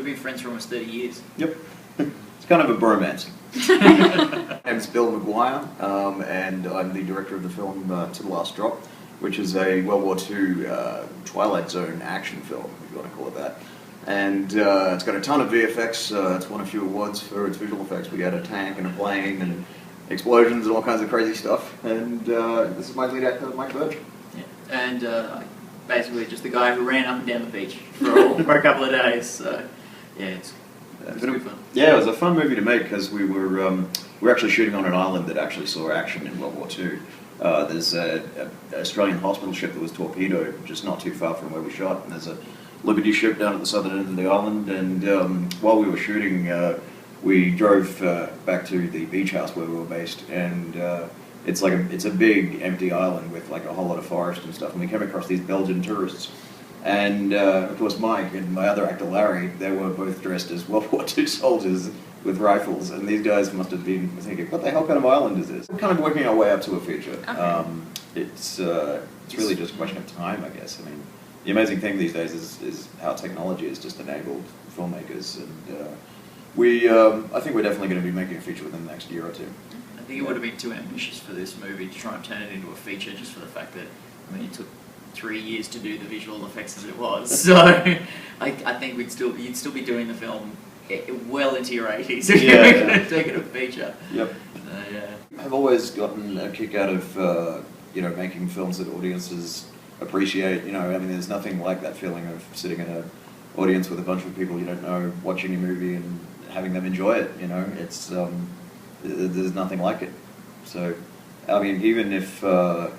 we've been friends for almost 30 years. Yep. It's kind of a bromance. My name's Bill McGuire, and I'm the director of the film To the Last Drop, which is a World War II Twilight Zone action film, if you want to call it that. And it's got a ton of VFX. It's won a few awards for its visual effects. We got a tank and a plane and explosions and all kinds of crazy stuff. And this is my lead actor, Mike Birch. Yeah. And basically just the guy who ran up and down the beach for a couple of days. So yeah, it's good fun. Yeah, it was a fun movie to make because we were actually shooting on an island that actually saw action in World War II. There's an Australian hospital ship that was torpedoed just not too far from where we shot, and there's a Liberty ship down at the southern end of the island. And while we were shooting, we drove back to the beach house where we were based, and it's a big empty island with like a whole lot of forest and stuff. And we came across these Belgian tourists. And of course Mike and my other actor Larry, they were both dressed as World War II soldiers with rifles, and these guys must have been thinking, what the hell kind of island is this? We're kind of working our way up to a feature. Okay. It's really just a question of time, I guess. I mean, the amazing thing these days is how technology has just enabled filmmakers, and I think we're definitely going to be making a feature within the next year or two. I think it would have been too ambitious for this movie to try and turn it into a feature, just for the fact that, I mean, it took 3 years to do the visual effects as it was. So I think you'd still be doing the film well into your 80s if you were going to take it a feature. Yep. I've always gotten a kick out of making films that audiences appreciate. I mean, there's nothing like that feeling of sitting in an audience with a bunch of people you don't know, watching your movie and having them enjoy it. It's there's nothing like it. So, I mean, even if I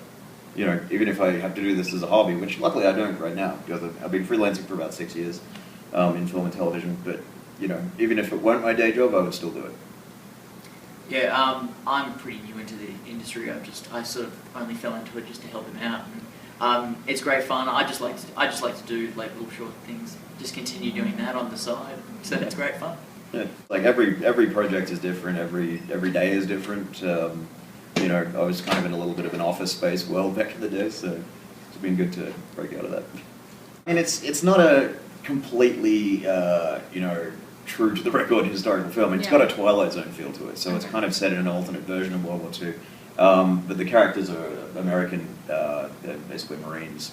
have to do this as a hobby, which luckily I don't right now, because I've been freelancing for about 6 years in film and television, but even if it weren't my day job, I would still do it. Yeah, I'm pretty new into the industry. I sort of only fell into it just to help him out. And, it's great fun. I just like to do like little short things. Just continue doing that on the side. So that's great fun. Yeah, like every project is different. Every day is different. I was kind of in a little bit of an office space world back in the day, so it's been good to break out of that. And it's not a completely true to the record historical film. It's got a Twilight Zone feel to it, so it's kind of set in an alternate version of World War II. But the characters are American, they're basically Marines.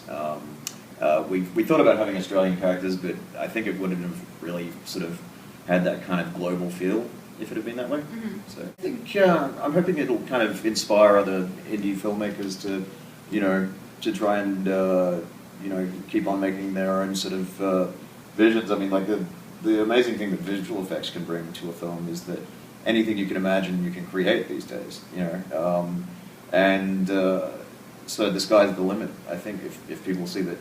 We thought about having Australian characters, but I think it wouldn't have really sort of had that kind of global feel if it had been that way. Mm-hmm. So I think I'm hoping it'll kind of inspire other indie filmmakers to try and keep on making their own sort of visions. I mean, like the amazing thing that visual effects can bring to a film is that anything you can imagine you can create these days. So the sky's the limit. I think if people see that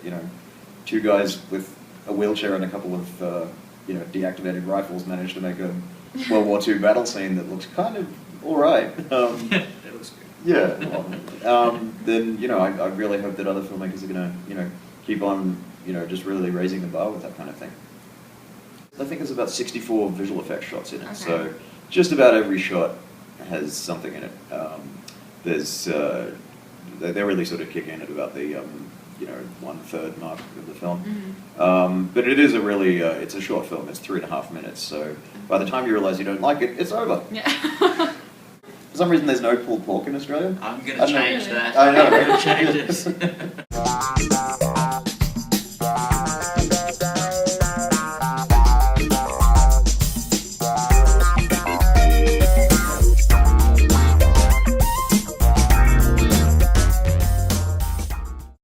two guys with a wheelchair and a couple of deactivated rifles managed to make a World War II battle scene that looks kind of all right. That looks good. Yeah. Then I really hope that other filmmakers are going to keep on just really raising the bar with that kind of thing. I think there's about 64 visual effects shots in it, so just about every shot has something in it. They really sort of kick in at about the 1/3 mark of the film. Mm-hmm. But it is it's a short film. It's 3.5 minutes. So by the time you realise you don't like it, it's over. Yeah. For some reason, there's no pulled pork in Australia. I'm going to change that. I know. I'm going to change it.